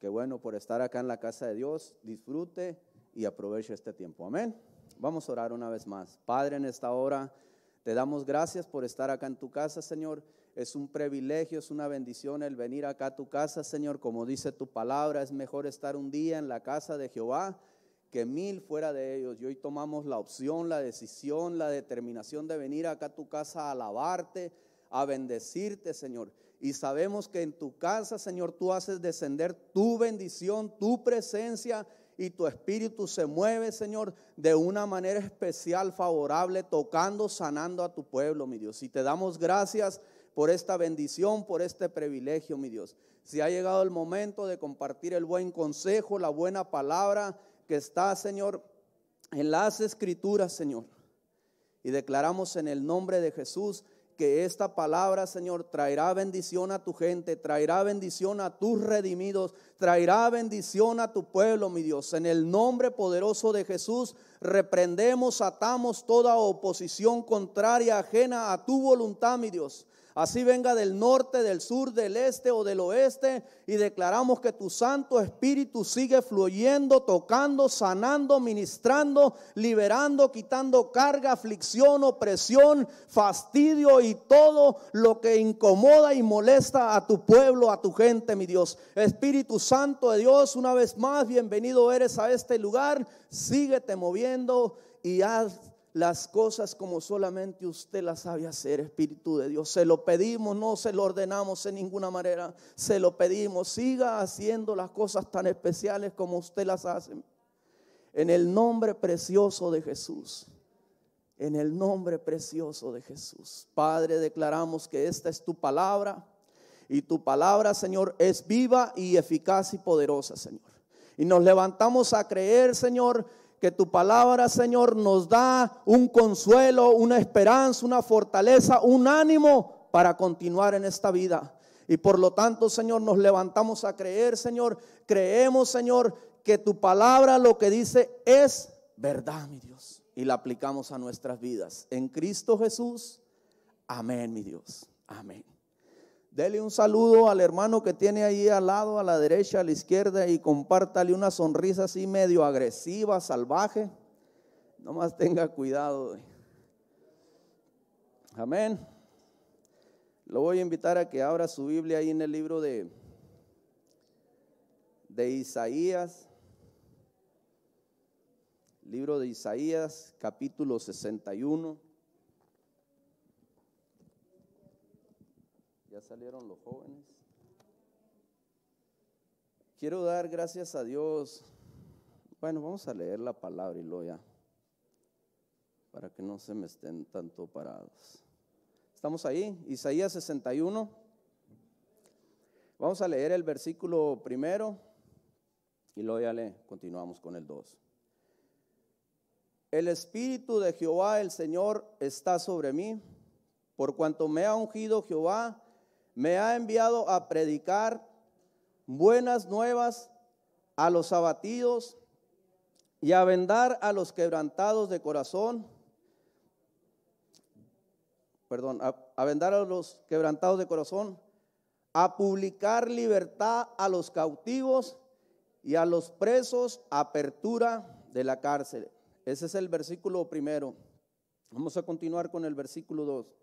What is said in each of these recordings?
Qué bueno por estar acá en la casa de Dios. Disfrute y aproveche este tiempo. Amén. Vamos a orar una vez más. Padre, en esta hora te damos gracias por estar acá en tu casa, Señor. Es un privilegio, es una bendición el venir acá a tu casa, Señor. Como dice tu palabra, es mejor estar un día en la casa de Jehová que 1000 fuera de ellos. Y hoy tomamos la opción, la decisión, la determinación de venir acá a tu casa a alabarte, a bendecirte, Señor. Y sabemos que en tu casa, Señor, tú haces descender tu bendición, tu presencia, y tu espíritu se mueve, Señor, de una manera especial, favorable, tocando, sanando a tu pueblo, mi Dios. Y te damos gracias por esta bendición, por este privilegio, mi Dios. Si ha llegado el momento de compartir el buen consejo, la buena palabra que está, Señor, en las Escrituras, Señor. Y declaramos en el nombre de Jesús que esta palabra, Señor, traerá bendición a tu gente, traerá bendición a tus redimidos, traerá bendición a tu pueblo, mi Dios. En el nombre poderoso de Jesús, reprendemos, atamos toda oposición contraria, ajena a tu voluntad, mi Dios. Así venga del norte, del sur, del este o del oeste, y declaramos que tu Santo Espíritu sigue fluyendo, tocando, sanando, ministrando, liberando, quitando carga, aflicción, opresión, fastidio y todo lo que incomoda y molesta a tu pueblo, a tu gente, mi Dios. Espíritu Santo de Dios, una vez más, bienvenido eres a este lugar. Síguete moviendo y haz las cosas como solamente usted las sabe hacer, Espíritu de Dios. Se lo pedimos, no se lo ordenamos en ninguna manera. Se lo pedimos, siga haciendo las cosas tan especiales como usted las hace. En el nombre precioso de Jesús. En el nombre precioso de Jesús. Padre, declaramos que esta es tu palabra. Y tu palabra, Señor, es viva y eficaz y poderosa, Señor. Y nos levantamos a creer, Señor, que tu palabra, Señor, nos da un consuelo, una esperanza, una fortaleza, un ánimo para continuar en esta vida. Y por lo tanto, Señor, nos levantamos a creer, Señor. Creemos, Señor, que tu palabra lo que dice es verdad, mi Dios. Y la aplicamos a nuestras vidas. En Cristo Jesús. Amén, mi Dios. Amén. Dele un saludo al hermano que tiene ahí al lado, a la derecha, a la izquierda, y compártale una sonrisa así medio agresiva, salvaje. Nomás tenga cuidado. Amén. Lo voy a invitar a que abra su Biblia ahí en el libro de Isaías. Libro de Isaías, capítulo 61. Ya salieron los jóvenes. Quiero dar gracias a Dios. Bueno, vamos a leer la palabra y luego ya, para que no se me estén tanto parados. Estamos ahí, Isaías 61. Vamos a leer el versículo primero y luego ya continuamos con el 2. El Espíritu de Jehová el Señor está sobre mí, por cuanto me ha ungido Jehová. Me ha enviado a predicar buenas nuevas a los abatidos y a vendar a los quebrantados de corazón. A vendar a los quebrantados de corazón, a publicar libertad a los cautivos y a los presos, apertura de la cárcel. Ese es el versículo primero. Vamos a continuar con el versículo 2.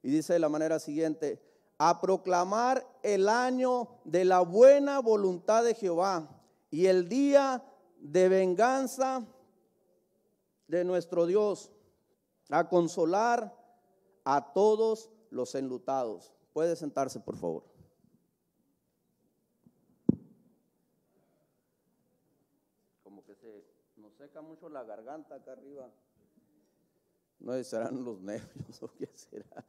Y dice de la manera siguiente: a proclamar el año de la buena voluntad de Jehová y el día de venganza de nuestro Dios, a consolar a todos los enlutados. Puede sentarse, por favor. Como que nos seca mucho la garganta acá arriba. No sé si serán los nervios o qué será.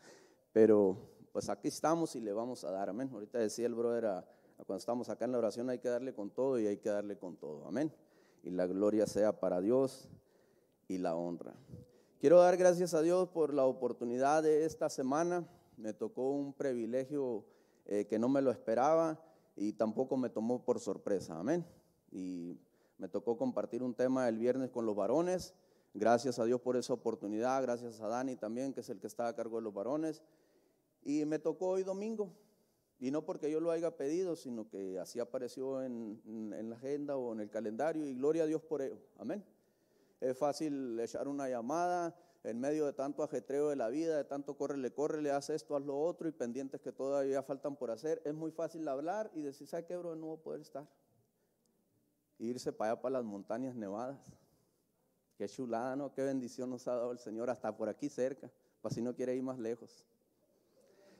Pero pues aquí estamos y le vamos a dar, amén. Ahorita decía el brother, cuando estamos acá en la oración hay que darle con todo y hay que darle con todo, amén. Y la gloria sea para Dios y la honra. Quiero dar gracias a Dios por la oportunidad de esta semana. Me tocó un privilegio que no me lo esperaba y tampoco me tomó por sorpresa, amén. Y me tocó compartir un tema el viernes con los varones. Gracias a Dios por esa oportunidad, gracias a Dani también, que es el que está a cargo de los varones. Y me tocó hoy domingo. Y no porque yo lo haya pedido, sino que así apareció en la agenda o en el calendario, y gloria a Dios por ello. Amén. Es fácil echar una llamada en medio de tanto ajetreo de la vida, de tanto córrele, haz esto, haz lo otro, y pendientes que todavía faltan por hacer. Es muy fácil hablar y decir, ¿sabe qué, bro? No voy a poder estar. Y irse para allá, para las montañas nevadas. Qué chulada, ¿no? Qué bendición nos ha dado el Señor, hasta por aquí cerca, para si no quiere ir más lejos.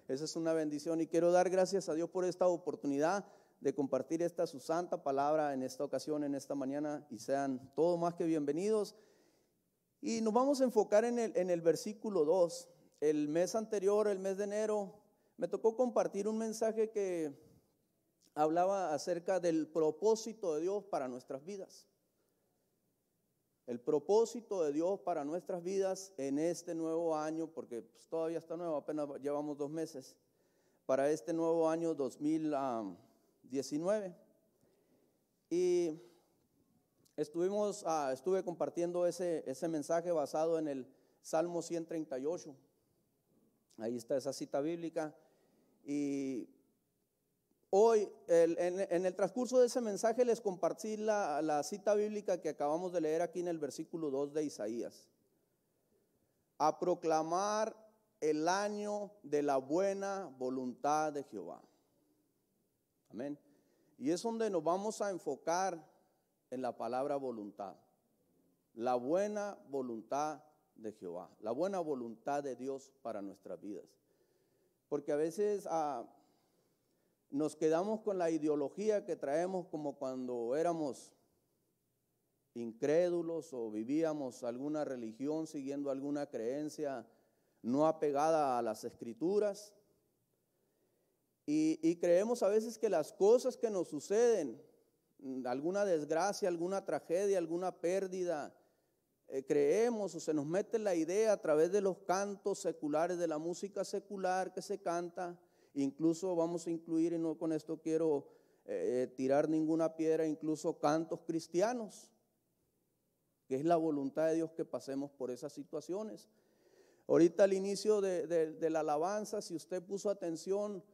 Esa es una bendición, y quiero dar gracias a Dios por esta oportunidad de compartir esta su santa palabra en esta ocasión, en esta mañana, y sean todos más que bienvenidos. Y nos vamos a enfocar en el versículo 2. El mes anterior, el mes de enero, me tocó compartir un mensaje que hablaba acerca del propósito de Dios para nuestras vidas. El propósito de Dios para nuestras vidas en este nuevo año, porque pues, todavía está nuevo, apenas llevamos 2 meses, para este nuevo año 2019. Y estuve compartiendo ese mensaje basado en el Salmo 138. Ahí está esa cita bíblica. Y hoy, en el transcurso de ese mensaje, les compartí la cita bíblica que acabamos de leer aquí en el versículo 2 de Isaías. A proclamar el año de la buena voluntad de Jehová. Amén. Y es donde nos vamos a enfocar en la palabra voluntad. La buena voluntad de Jehová. La buena voluntad de Dios para nuestras vidas. Porque a veces nos quedamos con la ideología que traemos como cuando éramos incrédulos o vivíamos alguna religión siguiendo alguna creencia no apegada a las escrituras, y creemos a veces que las cosas que nos suceden, alguna desgracia, alguna tragedia, alguna pérdida, creemos o se nos mete la idea a través de los cantos seculares, de la música secular que se canta. Incluso vamos a incluir, y no con esto quiero tirar ninguna piedra, incluso cantos cristianos, que es la voluntad de Dios que pasemos por esas situaciones. Ahorita al inicio de la alabanza, si usted puso atención,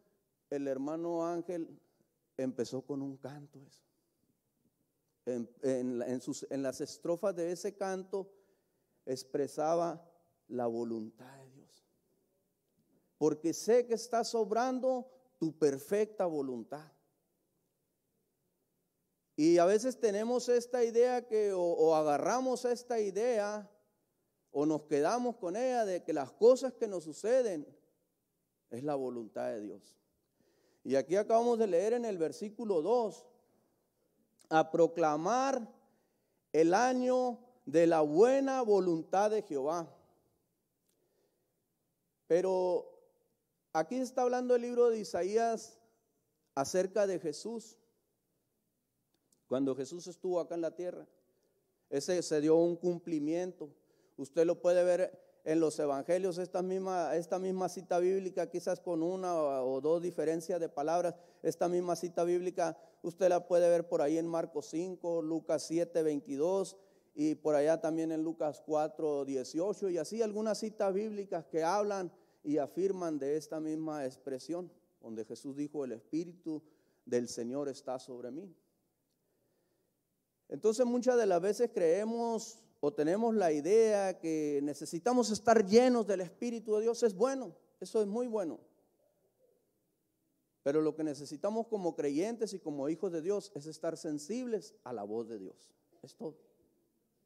el hermano Ángel empezó con un canto. En las estrofas de ese canto expresaba la voluntad de Dios. Porque sé que está sobrando tu perfecta voluntad. Y a veces tenemos esta idea que o agarramos esta idea o nos quedamos con ella de que las cosas que nos suceden es la voluntad de Dios. Y aquí acabamos de leer en el versículo 2, a proclamar el año de la buena voluntad de Jehová. Pero aquí está hablando el libro de Isaías acerca de Jesús. Cuando Jesús estuvo acá en la tierra, ese se dio un cumplimiento. Usted lo puede ver en los evangelios, esta misma cita bíblica, quizás con una o dos diferencias de palabras. Esta misma cita bíblica usted la puede ver por ahí en Marcos 5, Lucas 7, 22 y por allá también en Lucas 4, 18, y así algunas citas bíblicas que hablan y afirman de esta misma expresión, donde Jesús dijo: el Espíritu del Señor está sobre mí. Entonces muchas de las veces creemos o tenemos la idea que necesitamos estar llenos del Espíritu de Dios. Es bueno, eso es muy bueno. Pero lo que necesitamos como creyentes y como hijos de Dios es estar sensibles a la voz de Dios. Es todo.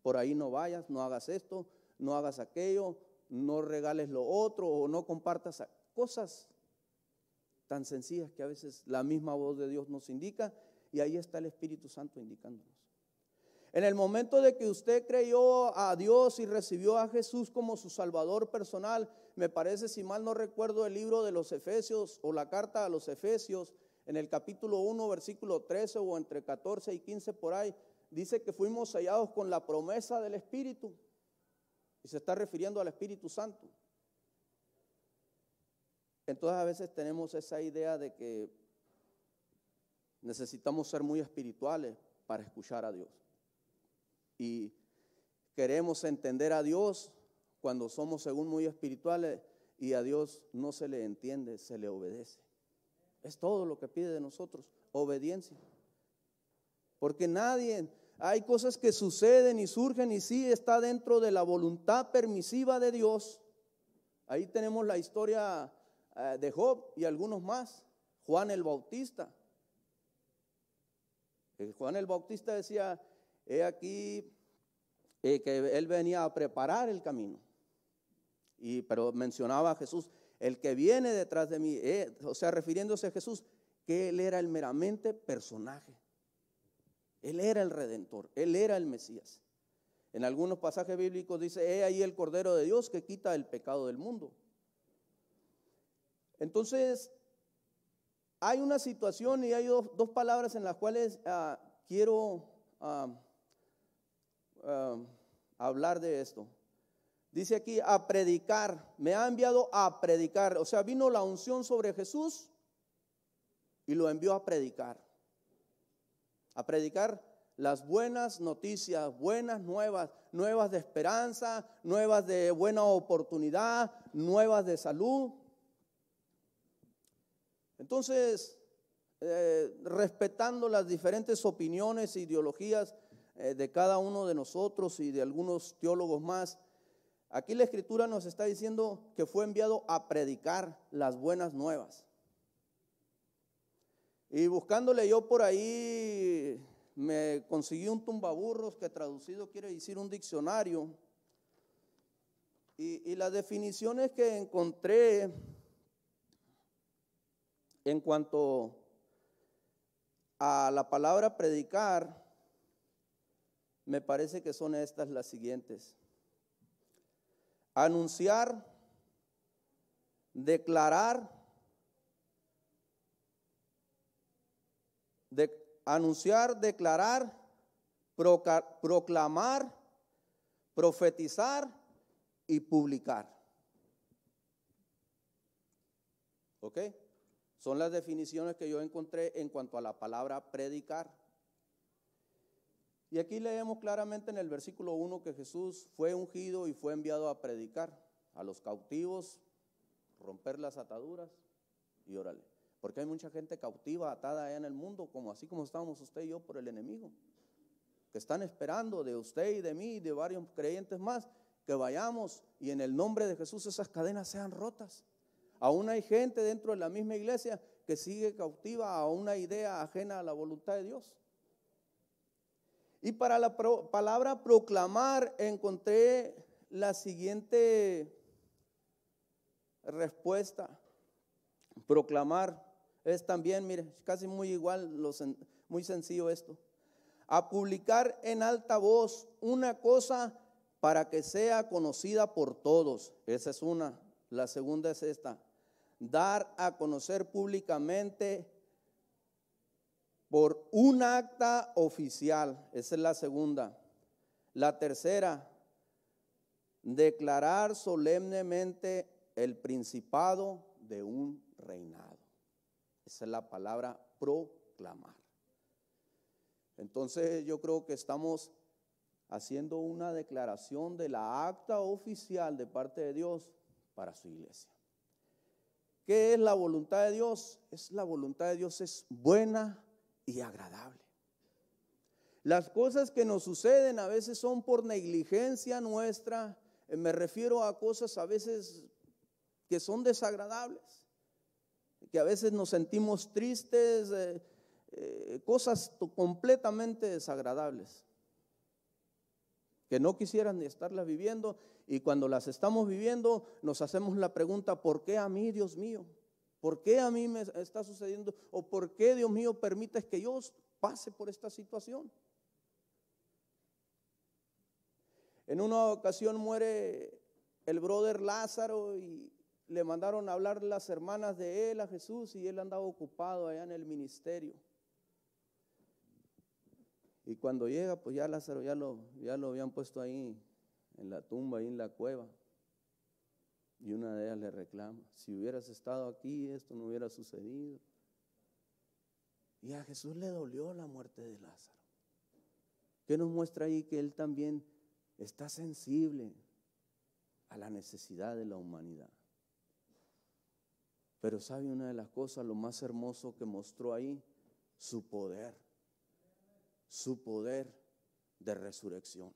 Por ahí no vayas, no hagas esto, no hagas aquello, no regales lo otro o no compartas cosas tan sencillas que a veces la misma voz de Dios nos indica, y ahí está el Espíritu Santo indicándonos. En el momento de que usted creyó a Dios y recibió a Jesús como su Salvador personal, me parece, si mal no recuerdo, el libro de los Efesios o la carta a los Efesios, en el capítulo 1, versículo 13 o entre 14 y 15 por ahí, dice que fuimos sellados con la promesa del Espíritu, y se está refiriendo al Espíritu Santo. Entonces a veces tenemos esa idea de que necesitamos ser muy espirituales para escuchar a Dios. Y queremos entender a Dios cuando somos según muy espirituales, y a Dios no se le entiende, se le obedece. Es todo lo que pide de nosotros, obediencia. Porque hay cosas que suceden y surgen y sí está dentro de la voluntad permisiva de Dios. Ahí tenemos la historia de Job y algunos más. Juan el Bautista. Juan el Bautista decía, he aquí que él venía a preparar el camino. Pero mencionaba a Jesús, el que viene detrás de mí, o sea, refiriéndose a Jesús, que él era el meramente personaje. Él era el Redentor, él era el Mesías. En algunos pasajes bíblicos dice, he ahí el Cordero de Dios que quita el pecado del mundo. Entonces, hay una situación y hay dos palabras en las cuales quiero hablar de esto. Dice aquí, a predicar, me ha enviado a predicar. O sea, vino la unción sobre Jesús y lo envió a predicar. A predicar las buenas noticias, buenas nuevas, nuevas de esperanza, nuevas de buena oportunidad, nuevas de salud. Entonces, respetando las diferentes opiniones e ideologías de cada uno de nosotros y de algunos teólogos más, aquí la Escritura nos está diciendo que fue enviado a predicar las buenas nuevas. Y buscándole yo por ahí, me conseguí un tumbaburros que traducido quiere decir un diccionario. Y las definiciones que encontré en cuanto a la palabra predicar, me parece que son estas las siguientes: anunciar, declarar, declarar, proclamar, profetizar y publicar. ¿Ok? Son las definiciones que yo encontré en cuanto a la palabra predicar. Y aquí leemos claramente en el versículo 1 que Jesús fue ungido y fue enviado a predicar a los cautivos, romper las ataduras y órale. Porque hay mucha gente cautiva, atada allá en el mundo, así como estábamos usted y yo por el enemigo, que están esperando de usted y de mí y de varios creyentes más, que vayamos y en el nombre de Jesús esas cadenas sean rotas. Aún hay gente dentro de la misma iglesia que sigue cautiva a una idea ajena a la voluntad de Dios. Y para la palabra proclamar encontré la siguiente respuesta. Proclamar es también, mire, casi muy igual, muy sencillo esto. A publicar en alta voz una cosa para que sea conocida por todos. Esa es una. La segunda es esta: dar a conocer públicamente por un acta oficial. Esa es la segunda. La tercera: declarar solemnemente el principado de un reinado. Esa es la palabra proclamar. Entonces yo creo que estamos haciendo una declaración de la acta oficial de parte de Dios para su iglesia. ¿Qué es la voluntad de Dios? La voluntad de Dios es buena y agradable. Las cosas que nos suceden a veces son por negligencia nuestra. Me refiero a cosas a veces que son desagradables, que a veces nos sentimos tristes, cosas completamente desagradables, que no quisieran ni estarlas viviendo, y cuando las estamos viviendo nos hacemos la pregunta: ¿por qué a mí, Dios mío? ¿Por qué a mí me está sucediendo? ¿O por qué, Dios mío, permites que yo pase por esta situación? En una ocasión muere el brother Lázaro y le mandaron a hablar las hermanas de él a Jesús, y él andaba ocupado allá en el ministerio. Y cuando llega, pues ya Lázaro ya lo habían puesto ahí en la tumba, ahí en la cueva. Y una de ellas le reclama: si hubieras estado aquí, esto no hubiera sucedido. Y a Jesús le dolió la muerte de Lázaro. ¿Qué nos muestra ahí? Que él también está sensible a la necesidad de la humanidad. Pero sabe una de las cosas, lo más hermoso que mostró ahí, su poder de resurrección.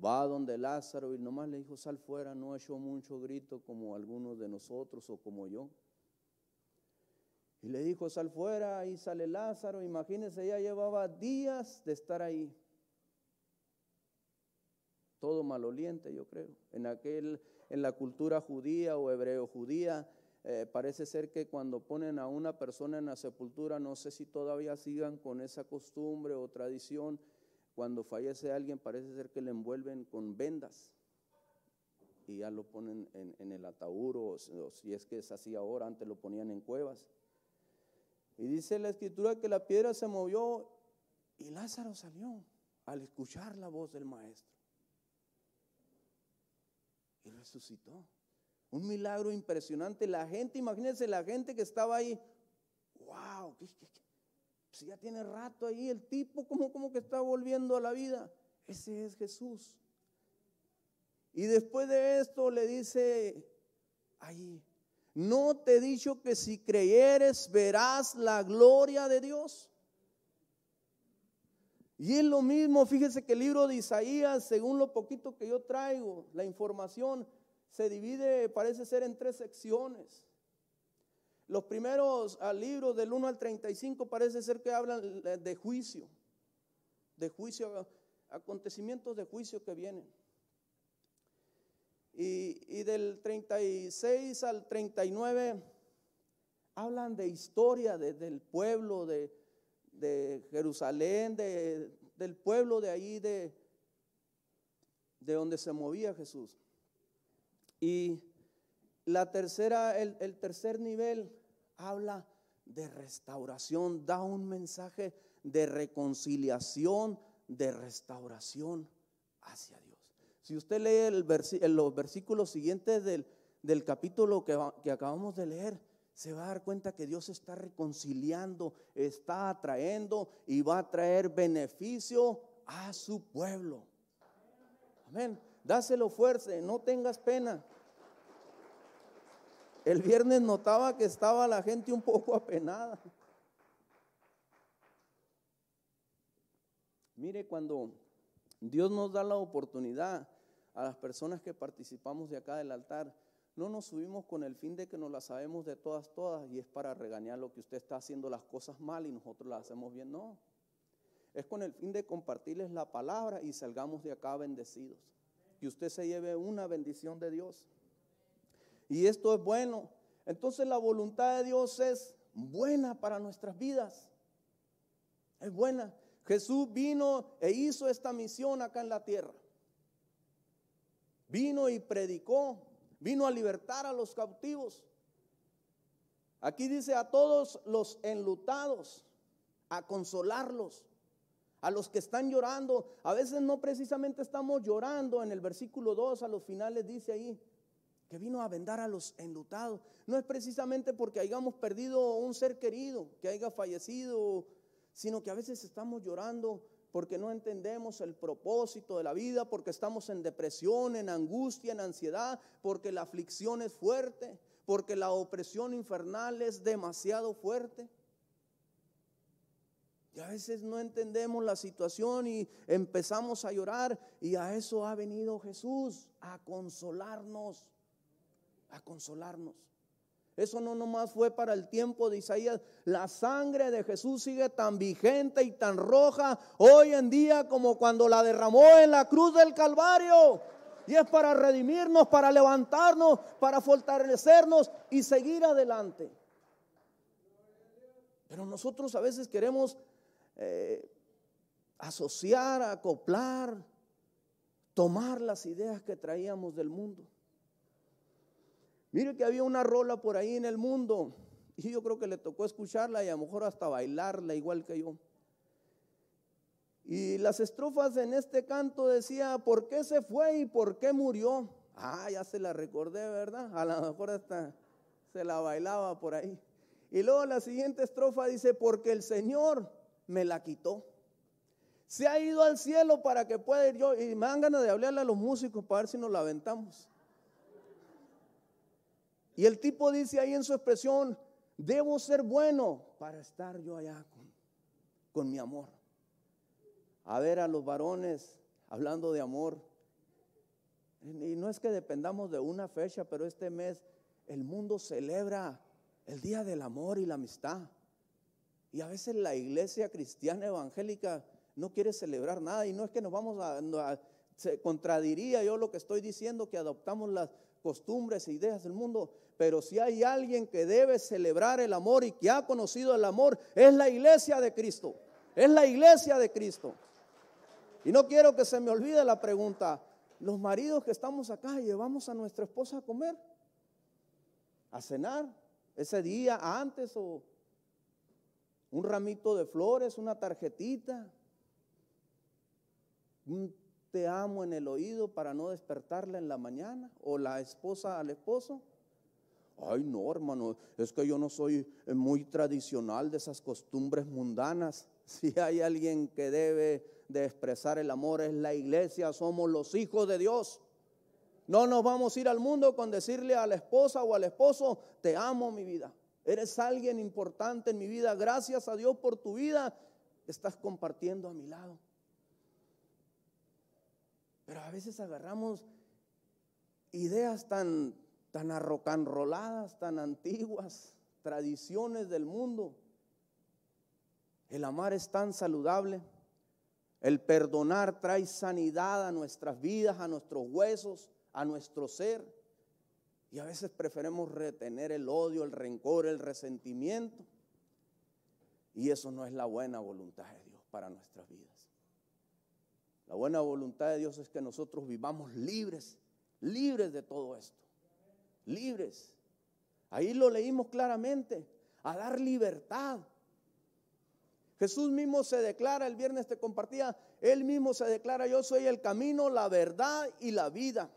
Va donde Lázaro y nomás le dijo, sal fuera, no echó mucho grito como algunos de nosotros o como yo. Y le dijo, sal fuera, y sale Lázaro. Imagínense, ya llevaba días de estar ahí. Todo maloliente, yo creo. En la cultura judía o hebreo judía, parece ser que cuando ponen a una persona en la sepultura, no sé si todavía sigan con esa costumbre o tradición, cuando fallece alguien parece ser que le envuelven con vendas y ya lo ponen en el ataúd, o si es que es así ahora, antes lo ponían en cuevas. Y dice la escritura que la piedra se movió y Lázaro salió al escuchar la voz del maestro y resucitó. Un milagro impresionante. La gente, imagínense la gente que estaba ahí, wow, si ya tiene rato ahí el tipo, como que está volviendo a la vida. Ese es Jesús. Y después de esto le dice ahí, ¿no te he dicho que si creyeres verás la gloria de Dios? Y es lo mismo, fíjese que el libro de Isaías, según lo poquito que yo traigo, la información se divide, parece ser, en 3 secciones. Los primeros libros del 1 al 35 parece ser que hablan de juicio, acontecimientos de juicio que vienen. Y del 36 al 39 hablan de historia del pueblo de Jerusalén, del pueblo de ahí, de donde se movía Jesús. Y el tercer nivel habla de restauración, da un mensaje de reconciliación, de restauración hacia Dios. Si usted lee los versículos siguientes del capítulo que acabamos de leer, se va a dar cuenta que Dios está reconciliando, está atrayendo y va a traer beneficio a su pueblo. Amén. Dáselo fuerza, no tengas pena. El viernes notaba que estaba la gente un poco apenada. Mire, cuando Dios nos da la oportunidad a las personas que participamos de acá del altar, no nos subimos con el fin de que nos las sabemos de todas y es para regañar lo que usted está haciendo las cosas mal y nosotros las hacemos bien. No, es con el fin de compartirles la palabra y salgamos de acá bendecidos, que usted se lleve una bendición de Dios. Y esto es bueno. Entonces la voluntad de Dios es buena para nuestras vidas. Es buena. Jesús vino e hizo esta misión acá en la tierra. Vino y predicó. Vino a libertar a los cautivos. Aquí dice a todos los enlutados, a consolarlos, a los que están llorando. A veces no precisamente estamos llorando. En el versículo 2 a los finales dice ahí que vino a vendar a los enlutados. No es precisamente porque hayamos perdido un ser querido, que haya fallecido, sino que a veces estamos llorando porque no entendemos el propósito de la vida, porque estamos en depresión, en angustia, en ansiedad, porque la aflicción es fuerte, porque la opresión infernal es demasiado fuerte. Y a veces no entendemos la situación y empezamos a llorar, y a eso ha venido Jesús, a consolarnos, a consolarnos. Eso no nomás fue para el tiempo de Isaías. La sangre de Jesús sigue tan vigente y tan roja hoy en día como cuando la derramó en la cruz del Calvario. Y es para redimirnos, para levantarnos, para fortalecernos y seguir adelante. Pero nosotros a veces queremos asociar, acoplar, tomar las ideas que traíamos del mundo. Mire que había una rola por ahí en el mundo y yo creo que le tocó escucharla y a lo mejor hasta bailarla igual que yo. Y las estrofas en este canto decía, ¿por qué se fue y por qué murió? Ya se la recordé, ¿verdad? A lo mejor hasta se la bailaba por ahí. Y luego la siguiente estrofa dice, porque el Señor me la quitó. Se ha ido al cielo para que pueda ir yo. Y me dan ganas de hablarle a los músicos para ver si nos la aventamos. Y el tipo dice ahí en su expresión, debo ser bueno para estar yo allá con mi amor. A ver, a los varones, hablando de amor, y no es que dependamos de una fecha, pero este mes el mundo celebra el Día del Amor y la Amistad. Y a veces la iglesia cristiana evangélica no quiere celebrar nada. Y no es que nos vamos se contradiría yo lo que estoy diciendo, que adoptamos las costumbres e ideas del mundo. Pero si hay alguien que debe celebrar el amor y que ha conocido el amor, es la iglesia de Cristo. Es la iglesia de Cristo. Y no quiero que se me olvide la pregunta. Los maridos que estamos acá, ¿llevamos a nuestra esposa a comer? ¿A cenar? ¿Ese día antes? ¿O un ramito de flores, una tarjetita? ¿Un te amo en el oído para no despertarla en la mañana? ¿O la esposa al esposo? Ay, no, hermano, es que yo no soy muy tradicional de esas costumbres mundanas. Si hay alguien que debe de expresar el amor, es la iglesia, somos los hijos de Dios. No nos vamos a ir al mundo con decirle a la esposa o al esposo, te amo mi vida, eres alguien importante en mi vida, gracias a Dios por tu vida, estás compartiendo a mi lado. Pero a veces agarramos ideas tan arrocanroladas, tan antiguas, tradiciones del mundo. El amar es tan saludable. El perdonar trae sanidad a nuestras vidas, a nuestros huesos, a nuestro ser. Y a veces preferimos retener el odio, el rencor, el resentimiento. Y eso no es la buena voluntad de Dios para nuestras vidas. La buena voluntad de Dios es que nosotros vivamos libres, libres de todo esto. Libres. Ahí lo leímos claramente, a dar libertad. Jesús mismo se declara, el viernes te compartía, Él mismo se declara, yo soy el camino, la verdad y la vida.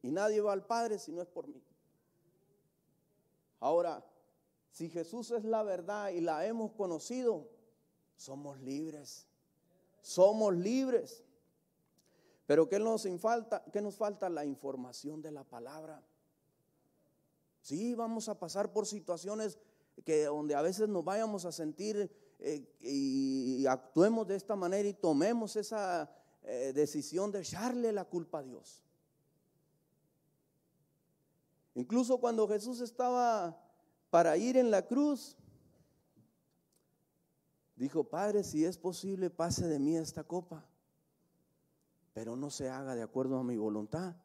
Y nadie va al Padre si no es por mí. Ahora, si Jesús es la verdad y la hemos conocido, somos libres. Somos libres. Pero ¿qué nos falta? ¿Qué nos falta? La información de la palabra. Sí, vamos a pasar por situaciones donde a veces nos vayamos a sentir y actuemos de esta manera y tomemos esa decisión de echarle la culpa a Dios. Incluso cuando Jesús estaba para ir en la cruz, dijo, Padre, si es posible, pase de mí esta copa, pero no se haga de acuerdo a mi voluntad,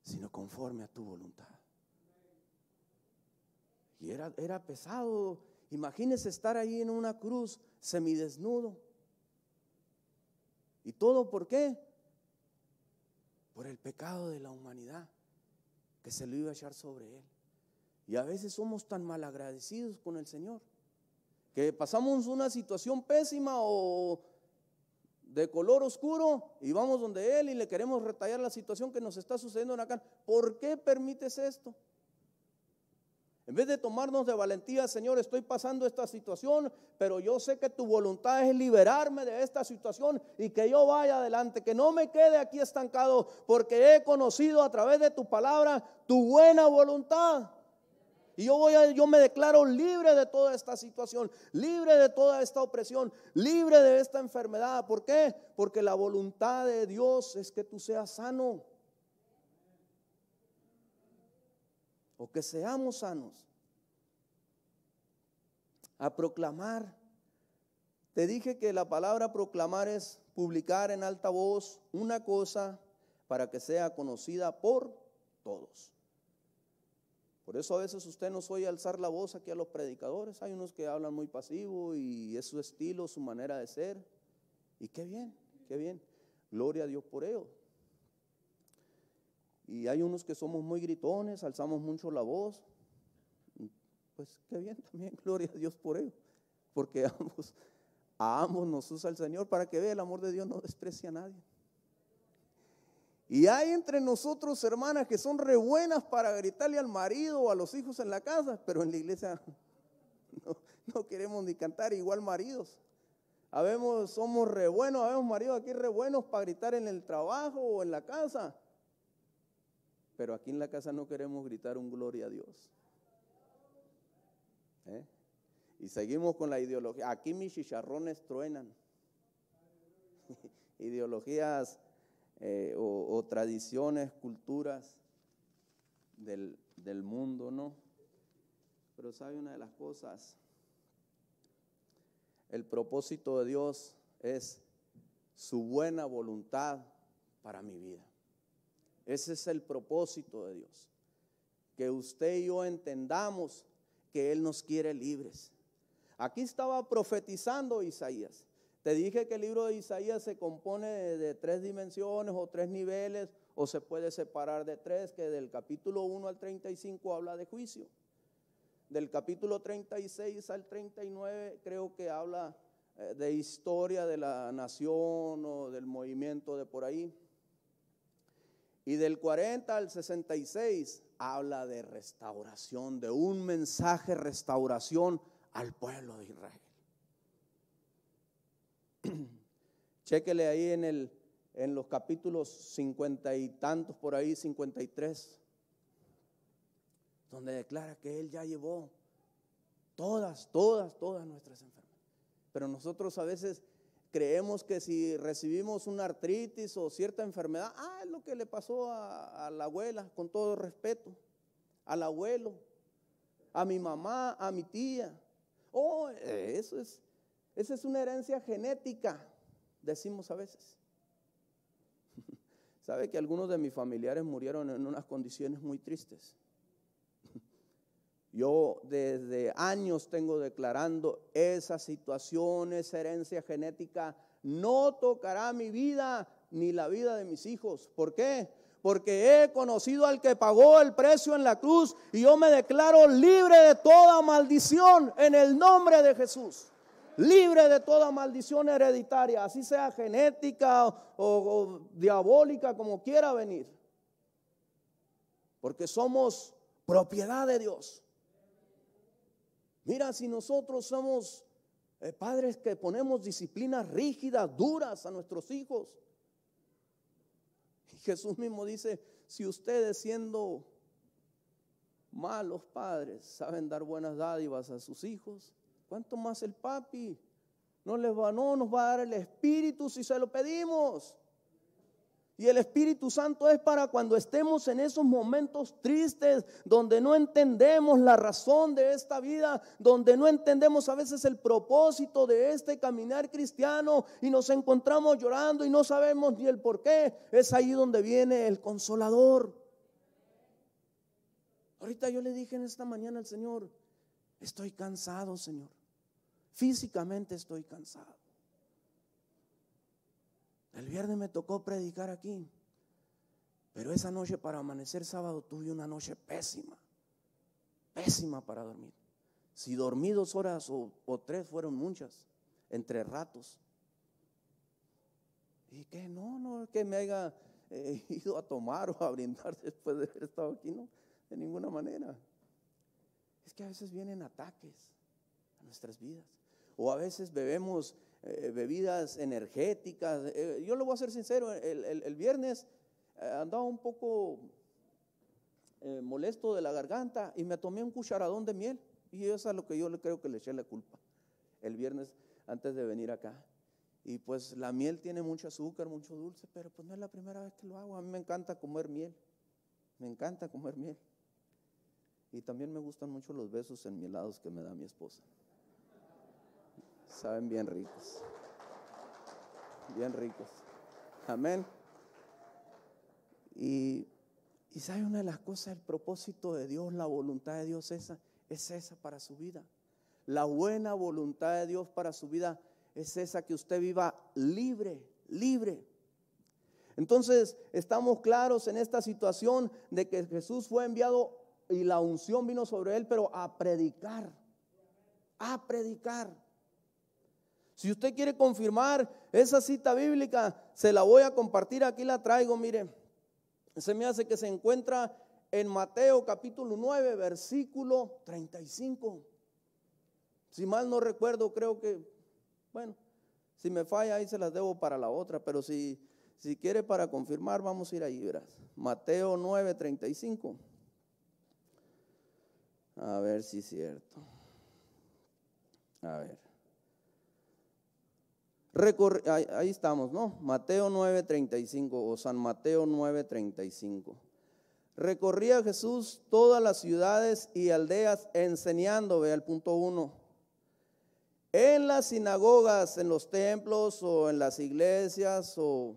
sino conforme a tu voluntad. Y era pesado. Imagínese estar ahí en una cruz semidesnudo. ¿Y todo por qué? Por el pecado de la humanidad que se lo iba a echar sobre él. Y a veces somos tan malagradecidos con el Señor que pasamos una situación pésima o de color oscuro y vamos donde Él y le queremos retallar la situación que nos está sucediendo en acá. ¿Por qué permites esto? En vez de tomarnos de valentía, Señor, estoy pasando esta situación, pero yo sé que tu voluntad es liberarme de esta situación y que yo vaya adelante, que no me quede aquí estancado, porque he conocido a través de tu palabra tu buena voluntad. Y yo me declaro libre de toda esta situación, libre de toda esta opresión, libre de esta enfermedad. ¿Por qué? Porque la voluntad de Dios es que tú seas sano. O que seamos sanos. A proclamar. Te dije que la palabra proclamar es publicar en alta voz una cosa para que sea conocida por todos. Por eso a veces usted nos oye alzar la voz aquí a los predicadores. Hay unos que hablan muy pasivo y es su estilo, su manera de ser. Y qué bien, qué bien. Gloria a Dios por ello. Y hay unos que somos muy gritones, alzamos mucho la voz. Pues qué bien también, gloria a Dios por ello. Porque a ambos nos usa el Señor para que vea el amor de Dios no desprecia a nadie. Y hay entre nosotros hermanas que son re buenas para gritarle al marido o a los hijos en la casa, pero en la iglesia no queremos ni cantar, igual maridos. Somos re buenos, habemos maridos aquí re buenos para gritar en el trabajo o en la casa. pero aquí en la casa no queremos gritar un gloria a Dios. Y seguimos con la ideología. Aquí mis chicharrones truenan. Ideologías o tradiciones, culturas del mundo, ¿no? Pero sabe una de las cosas, el propósito de Dios es su buena voluntad para mi vida. Ese es el propósito de Dios, que usted y yo entendamos que Él nos quiere libres. Aquí estaba profetizando Isaías. Te dije que el libro de Isaías se compone de 3 dimensiones o 3 niveles, o se puede separar de 3, que del capítulo 1 al 35 habla de juicio. Del capítulo 36 al 39 creo que habla de historia de la nación o del movimiento de por ahí. Y del 40 al 66 habla de restauración, de un mensaje de restauración al pueblo de Israel. Chéquele ahí en los capítulos 50 y tantos por ahí, 53, donde declara que Él ya llevó todas nuestras enfermedades. Pero nosotros a veces creemos que si recibimos una artritis o cierta enfermedad, es lo que le pasó a la abuela, con todo respeto, al abuelo, a mi mamá, a mi tía. Esa es una herencia genética, decimos a veces. ¿Sabe que algunos de mis familiares murieron en unas condiciones muy tristes? Yo desde años tengo declarando esa situación, esa herencia genética no tocará mi vida ni la vida de mis hijos. ¿Por qué? Porque he conocido al que pagó el precio en la cruz y yo me declaro libre de toda maldición en el nombre de Jesús. Libre de toda maldición hereditaria, así sea genética o diabólica, como quiera venir. Porque somos propiedad de Dios. Mira, si nosotros somos padres que ponemos disciplinas rígidas, duras a nuestros hijos, y Jesús mismo dice, si ustedes siendo malos padres saben dar buenas dádivas a sus hijos, ¿cuánto más el papi? No nos va a dar el Espíritu si se lo pedimos. Y el Espíritu Santo es para cuando estemos en esos momentos tristes, donde no entendemos la razón de esta vida, donde no entendemos a veces el propósito de este caminar cristiano y nos encontramos llorando y no sabemos ni el por qué. Es ahí donde viene el Consolador. Ahorita yo le dije en esta mañana al Señor, estoy cansado, Señor. Físicamente estoy cansado. El viernes me tocó predicar aquí, pero esa noche para amanecer sábado tuve una noche pésima para dormir. Si dormí 2 horas o 3 fueron muchas, entre ratos. Y que no que me haya ido a tomar o a brindar después de haber estado aquí, no, de ninguna manera. Es que a veces vienen ataques a nuestras vidas, o a veces bebemos bebidas energéticas. Yo le voy a ser sincero, el viernes andaba un poco molesto de la garganta y me tomé un cucharadón de miel, y eso es a lo que yo le creo que le eché la culpa el viernes antes de venir acá. Y pues la miel tiene mucho azúcar, mucho dulce, pero pues no es la primera vez que lo hago. A mí me encanta comer miel, y también me gustan mucho los besos enmielados que me da mi esposa. Saben bien ricos. Amén. Y sabe una de las cosas, el propósito de Dios, la voluntad de Dios es esa para su vida. La buena voluntad de Dios para su vida es esa, que usted viva libre. Entonces estamos claros en esta situación de que Jesús fue enviado y la unción vino sobre él, pero a predicar. Si usted quiere confirmar esa cita bíblica, se la voy a compartir, aquí la traigo, mire. Se me hace que se encuentra en Mateo capítulo 9, versículo 35. Si mal no recuerdo, creo que, bueno, si me falla ahí se las debo para la otra, pero si Si quiere para confirmar, vamos a ir ahí, verás. Mateo 9:35. A ver si es cierto. A ver. Ahí estamos, ¿no? Mateo 9:35 o San Mateo 9:35. Recorría Jesús todas las ciudades y aldeas enseñando, vea el punto 1. En las sinagogas, en los templos o en las iglesias o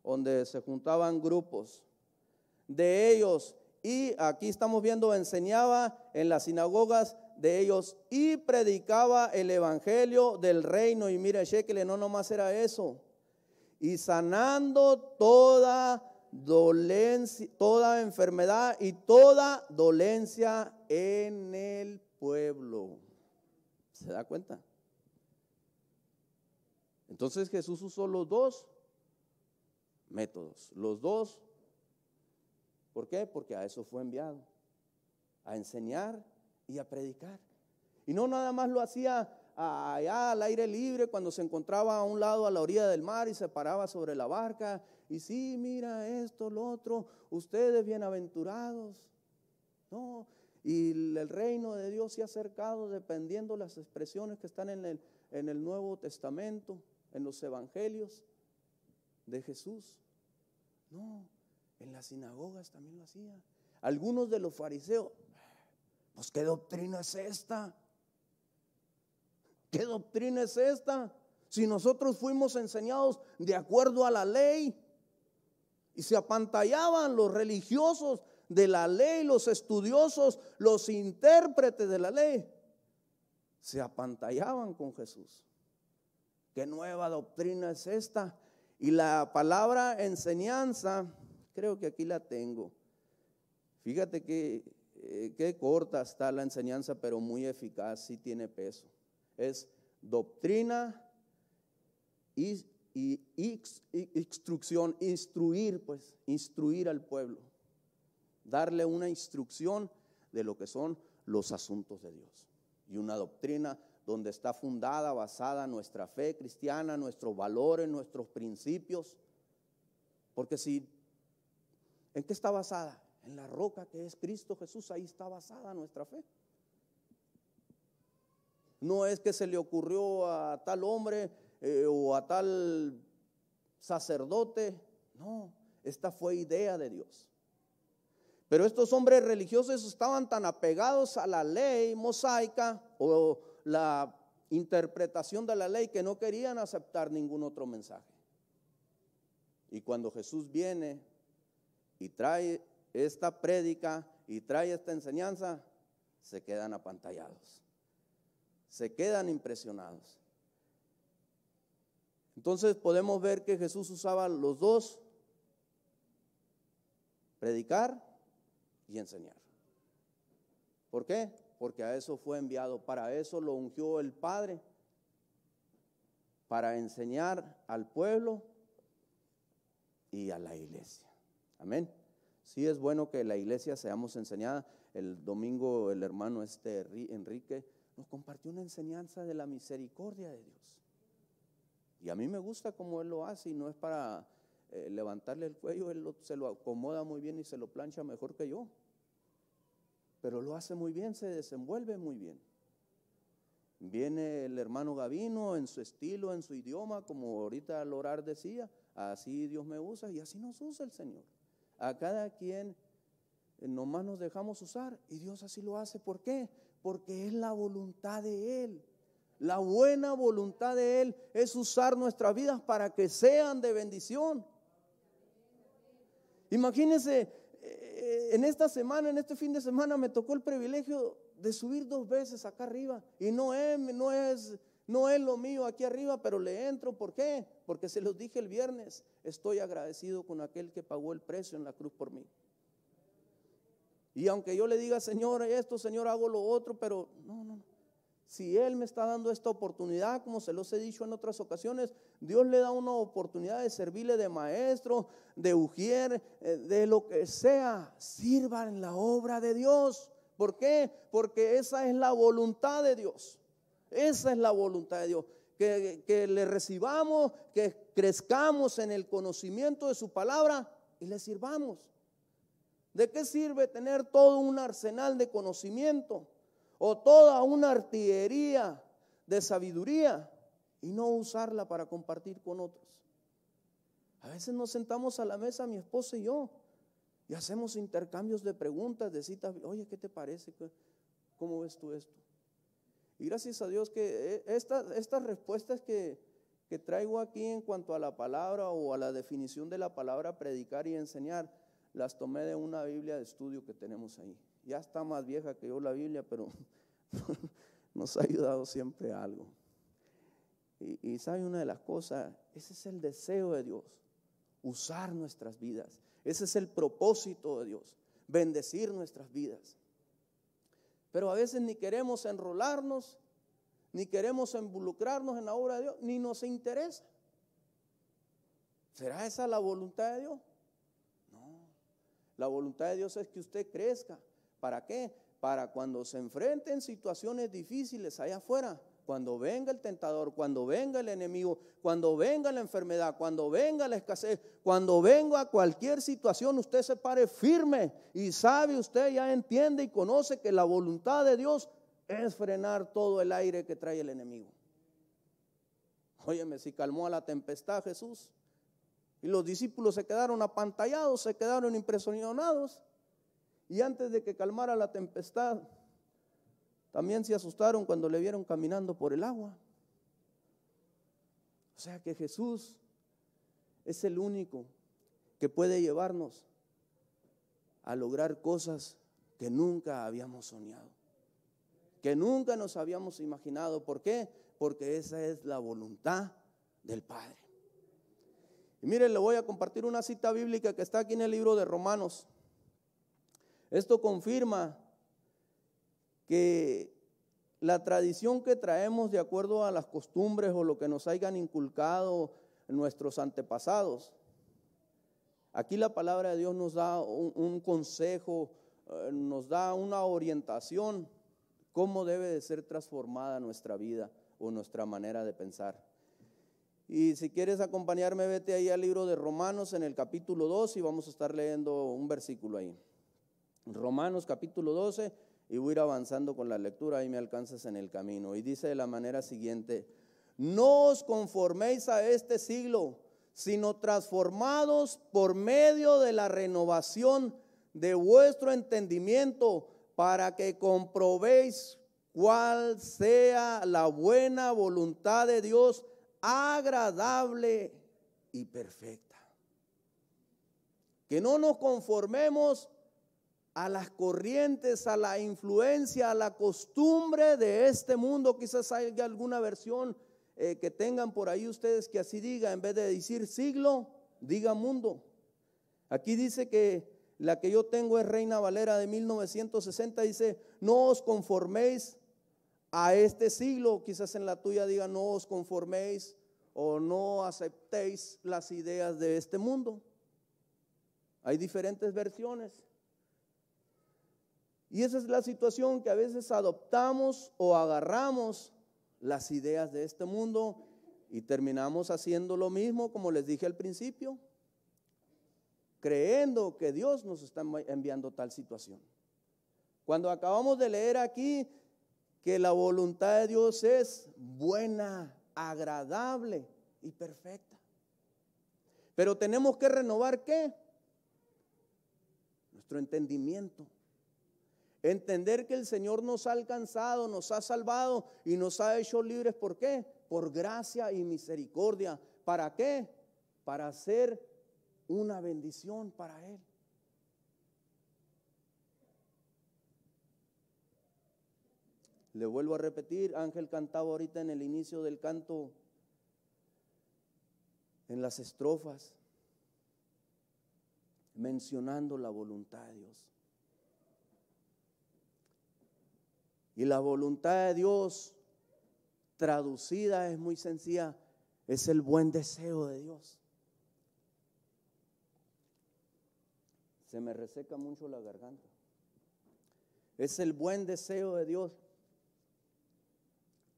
donde se juntaban grupos de ellos. Y aquí estamos viendo, enseñaba en las sinagogas de ellos y predicaba el evangelio del reino. Y mira, chéquele, no nomás era eso. Y sanando toda dolencia, toda enfermedad y toda dolencia en el pueblo. ¿Se da cuenta? Entonces Jesús usó los dos métodos, los dos. ¿Por qué? Porque a eso fue enviado, a enseñar y a predicar. Y no nada más lo hacía allá al aire libre cuando se encontraba a un lado a la orilla del mar y se paraba sobre la barca y sí, mira esto, lo otro, ustedes bienaventurados. No, y el reino de Dios se ha acercado dependiendo las expresiones que están en el Nuevo Testamento, en los evangelios de Jesús. No, en las sinagogas también lo hacía. Algunos de los fariseos, pues ¿qué doctrina es esta? ¿Qué doctrina es esta? Si nosotros fuimos enseñados de acuerdo a la ley. Y se apantallaban los religiosos de la ley, los estudiosos, los intérpretes de la ley. Se apantallaban con Jesús. ¿Qué nueva doctrina es esta? Y la palabra enseñanza, creo que aquí la tengo. Fíjate que corta está la enseñanza, pero muy eficaz, sí tiene peso. Es doctrina y instrucción, instruir al pueblo, darle una instrucción de lo que son los asuntos de Dios. Y una doctrina donde está fundada, basada nuestra fe cristiana, nuestros valores, nuestros principios. Porque ¿en qué está basada? En la roca que es Cristo Jesús, ahí está basada nuestra fe. No es que se le ocurrió a tal hombre o a tal sacerdote, no, esta fue idea de Dios. Pero estos hombres religiosos estaban tan apegados a la ley mosaica o la interpretación de la ley que no querían aceptar ningún otro mensaje. Y cuando Jesús viene y trae esta prédica y trae esta enseñanza, se quedan apantallados, se quedan impresionados. Entonces podemos ver que Jesús usaba los dos, predicar y enseñar. ¿Por qué? Porque a eso fue enviado, para eso lo ungió el Padre, para enseñar al pueblo y a la iglesia. Amén. Sí es bueno que la iglesia seamos enseñada. El domingo el hermano Enrique nos compartió una enseñanza de la misericordia de Dios. Y a mí me gusta cómo él lo hace y no es para levantarle el cuello, él se lo acomoda muy bien y se lo plancha mejor que yo. Pero lo hace muy bien, se desenvuelve muy bien. Viene el hermano Gavino en su estilo, en su idioma, como ahorita al orar decía, así Dios me usa y así nos usa el Señor. A cada quien nomás nos dejamos usar y Dios así lo hace. ¿Por qué? Porque es la voluntad de Él. La buena voluntad de Él es usar nuestras vidas para que sean de bendición. Imagínense, en esta semana, en este fin de semana me tocó el privilegio de subir 2 veces acá arriba. Y no es lo mío aquí arriba, pero le entro. ¿Por qué? Porque se los dije el viernes, estoy agradecido con aquel que pagó el precio en la cruz por mí. Y aunque yo le diga, Señor, esto, Señor, hago lo otro, pero no. Si Él me está dando esta oportunidad, como se los he dicho en otras ocasiones, Dios le da una oportunidad de servirle de maestro, de ujier, de lo que sea, sirva en la obra de Dios. ¿Por qué? Porque esa es la voluntad de Dios. Esa es la voluntad de Dios. que le recibamos, que crezcamos en el conocimiento de su palabra y le sirvamos. ¿De qué sirve tener todo un arsenal de conocimiento o toda una artillería de sabiduría y no usarla para compartir con otros? A veces nos sentamos a la mesa, mi esposa y yo, y hacemos intercambios de preguntas, de citas. Oye, ¿qué te parece? ¿Cómo ves tú esto? Y gracias a Dios que estas respuestas que traigo aquí en cuanto a la palabra o a la definición de la palabra predicar y enseñar, las tomé de una Biblia de estudio que tenemos ahí. Ya está más vieja que yo la Biblia, pero nos ha ayudado siempre a algo. Y sabe una de las cosas, ese es el deseo de Dios, usar nuestras vidas. Ese es el propósito de Dios, bendecir nuestras vidas. Pero a veces ni queremos enrolarnos, ni queremos involucrarnos en la obra de Dios, ni nos interesa. ¿Será esa la voluntad de Dios? No, la voluntad de Dios es que usted crezca. ¿Para qué? Para cuando se enfrenten situaciones difíciles allá afuera, cuando venga el tentador, cuando venga el enemigo, cuando venga la enfermedad, cuando venga la escasez, cuando venga cualquier situación, usted se pare firme y sabe, usted ya entiende y conoce que la voluntad de Dios es frenar todo el aire que trae el enemigo. Óyeme, si calmó a la tempestad Jesús y los discípulos se quedaron apantallados, se quedaron impresionados, y antes de que calmara la tempestad, también se asustaron cuando le vieron caminando por el agua. O sea que Jesús es el único que puede llevarnos a lograr cosas que nunca habíamos soñado, que nunca nos habíamos imaginado. ¿Por qué? Porque esa es la voluntad del Padre. Y miren, le voy a compartir una cita bíblica que está aquí en el libro de Romanos. Esto confirma que la tradición que traemos de acuerdo a las costumbres o lo que nos hayan inculcado nuestros antepasados, aquí la palabra de Dios nos da un consejo, nos da una orientación, cómo debe de ser transformada nuestra vida o nuestra manera de pensar. Y si quieres acompañarme, vete ahí al libro de Romanos en el capítulo 2 y vamos a estar leyendo un versículo ahí. Romanos capítulo 12, y voy a ir avanzando con la lectura, ahí me alcanzas en el camino. Y dice de la manera siguiente: no os conforméis a este siglo, sino transformados por medio de la renovación de vuestro entendimiento, para que comprobéis cuál sea la buena voluntad de Dios, agradable y perfecta. Que no nos conformemos a las corrientes, a la influencia, a la costumbre de este mundo. Quizás haya alguna versión que tengan por ahí ustedes que así diga, en vez de decir siglo, diga mundo. Aquí dice que la que yo tengo es Reina Valera de 1960, dice: no os conforméis a este siglo. Quizás en la tuya diga: no os conforméis o no aceptéis las ideas de este mundo. Hay diferentes versiones. Y esa es la situación, que a veces adoptamos o agarramos las ideas de este mundo y terminamos haciendo lo mismo, como les dije al principio, creyendo que Dios nos está enviando tal situación. Cuando acabamos de leer aquí que la voluntad de Dios es buena, agradable y perfecta. Pero tenemos que renovar ¿qué? Nuestro entendimiento. Entender que el Señor nos ha alcanzado, nos ha salvado y nos ha hecho libres. ¿Por qué? Por gracia y misericordia. ¿Para qué? Para ser una bendición para Él. Le vuelvo a repetir, Ángel cantaba ahorita en el inicio del canto, en las estrofas, mencionando la voluntad de Dios. Y la voluntad de Dios, traducida, es muy sencilla, es el buen deseo de Dios. Se me reseca mucho la garganta. Es el buen deseo de Dios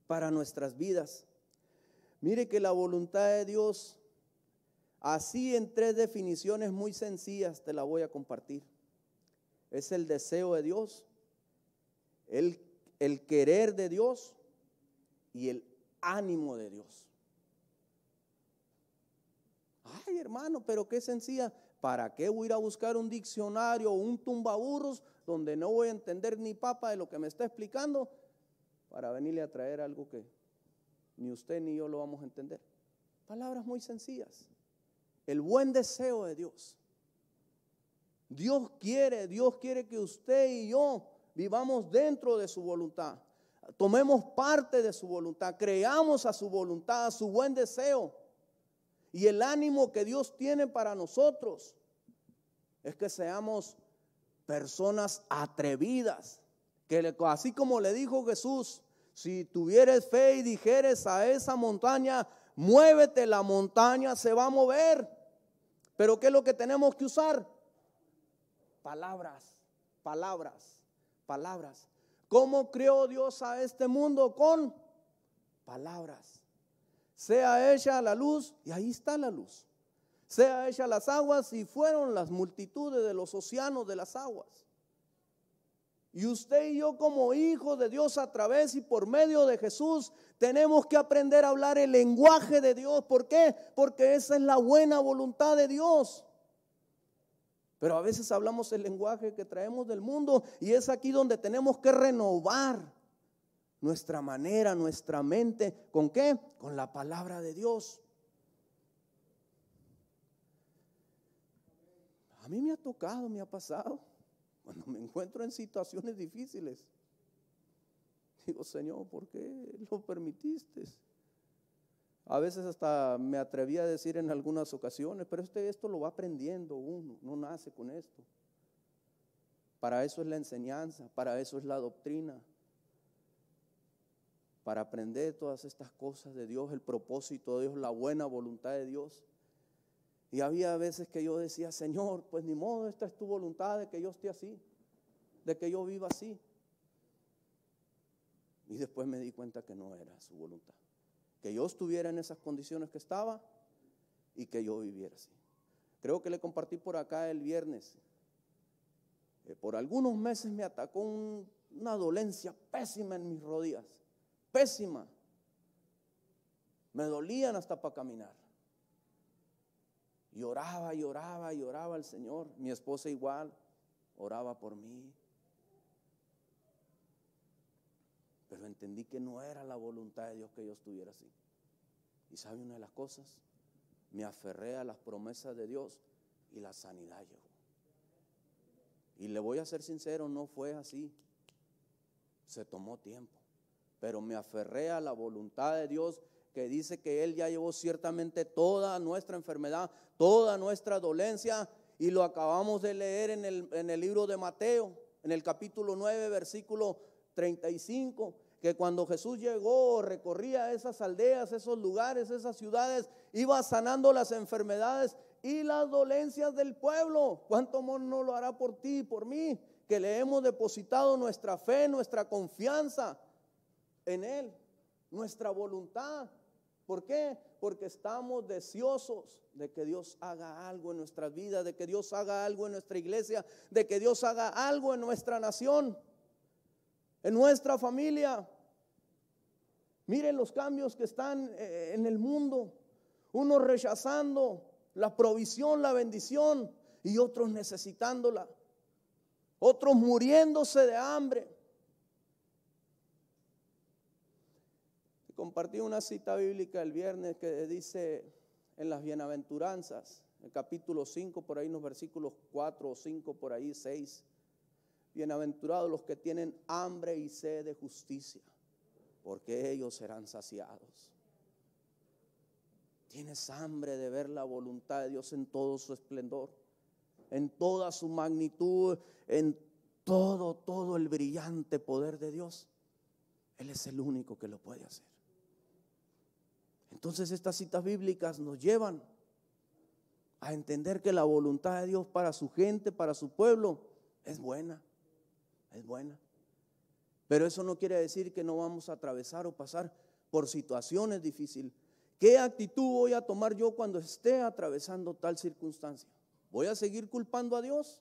para nuestras vidas. Mire que la voluntad de Dios, así en 3 definiciones muy sencillas te la voy a compartir. Es el deseo de Dios, el querer de Dios y el ánimo de Dios. Ay, hermano, pero qué sencilla. ¿Para qué voy a ir a buscar un diccionario o un tumbaburros donde no voy a entender ni papa de lo que me está explicando para venirle a traer algo que ni usted ni yo lo vamos a entender? Palabras muy sencillas. El buen deseo de Dios. Dios quiere que usted y yo vivamos dentro de su voluntad. Tomemos parte de su voluntad, creamos a su voluntad, a su buen deseo. Y el ánimo que Dios tiene para nosotros es que seamos personas atrevidas, que así como le dijo Jesús, si tuvieres fe y dijeres a esa montaña, muévete, la montaña se va a mover. Pero ¿qué es lo que tenemos que usar? Palabras, palabras, palabras. ¿Cómo creó Dios a este mundo? Con palabras. Sea hecha la luz, y ahí está la luz. Sea hecha las aguas, y fueron las multitudes de los océanos de las aguas. Y usted y yo, como hijos de Dios, a través y por medio de Jesús, tenemos que aprender a hablar el lenguaje de Dios. ¿Por qué? Porque esa es la buena voluntad de Dios. Pero a veces hablamos el lenguaje que traemos del mundo, y es aquí donde tenemos que renovar nuestra manera, nuestra mente. ¿Con qué? Con la palabra de Dios. A mí me ha tocado, me ha pasado, cuando me encuentro en situaciones difíciles, digo, Señor, ¿por qué lo permitiste? A veces hasta me atreví a decir en algunas ocasiones, pero esto lo va aprendiendo uno, no nace con esto. Para eso es la enseñanza, para eso es la doctrina. Para aprender todas estas cosas de Dios, el propósito de Dios, la buena voluntad de Dios. Y había veces que yo decía, Señor, pues ni modo, esta es tu voluntad de que yo esté así, de que yo viva así. Y después me di cuenta que no era su voluntad, que yo estuviera en esas condiciones que estaba y que yo viviera así. Creo que le compartí por acá el viernes. Por algunos meses me atacó una dolencia pésima en mis rodillas. Pésima. Me dolían hasta para caminar. Y oraba al Señor. Mi esposa igual, oraba por mí. Pero entendí que no era la voluntad de Dios que yo estuviera así. Y ¿sabe una de las cosas? Me aferré a las promesas de Dios y la sanidad llegó. Y le voy a ser sincero, no fue así. Se tomó tiempo. Pero me aferré a la voluntad de Dios, que dice que Él ya llevó ciertamente toda nuestra enfermedad, toda nuestra dolencia, y lo acabamos de leer en el libro de Mateo, en el capítulo 9, versículo 35, que cuando Jesús llegó, recorría esas aldeas, esos lugares, esas ciudades, iba sanando las enfermedades y las dolencias del pueblo. ¿Cuánto amor no lo hará por ti y por mí? Que le hemos depositado nuestra fe, nuestra confianza en Él, nuestra voluntad. ¿Por qué? Porque estamos deseosos de que Dios haga algo en nuestras vidas, de que Dios haga algo en nuestra iglesia, de que Dios haga algo en nuestra nación, en nuestra familia. Miren los cambios que están en el mundo. Unos rechazando la provisión, la bendición, y otros necesitándola. Otros muriéndose de hambre. Compartí una cita bíblica el viernes que dice en las bienaventuranzas, el capítulo 5, por ahí en los versículos 4 o 5, por ahí 6. Bienaventurados los que tienen hambre y sed de justicia, porque ellos serán saciados. Tienes hambre de ver la voluntad de Dios en todo su esplendor, en toda su magnitud, en todo el brillante poder de Dios. Él es el único que lo puede hacer. Entonces estas citas bíblicas nos llevan a entender que la voluntad de Dios para su gente, para su pueblo, es buena, es buena. Pero eso no quiere decir que no vamos a atravesar o pasar por situaciones difíciles, ¿Qué actitud voy a tomar yo cuando esté atravesando tal circunstancia? ¿Voy a seguir culpando a Dios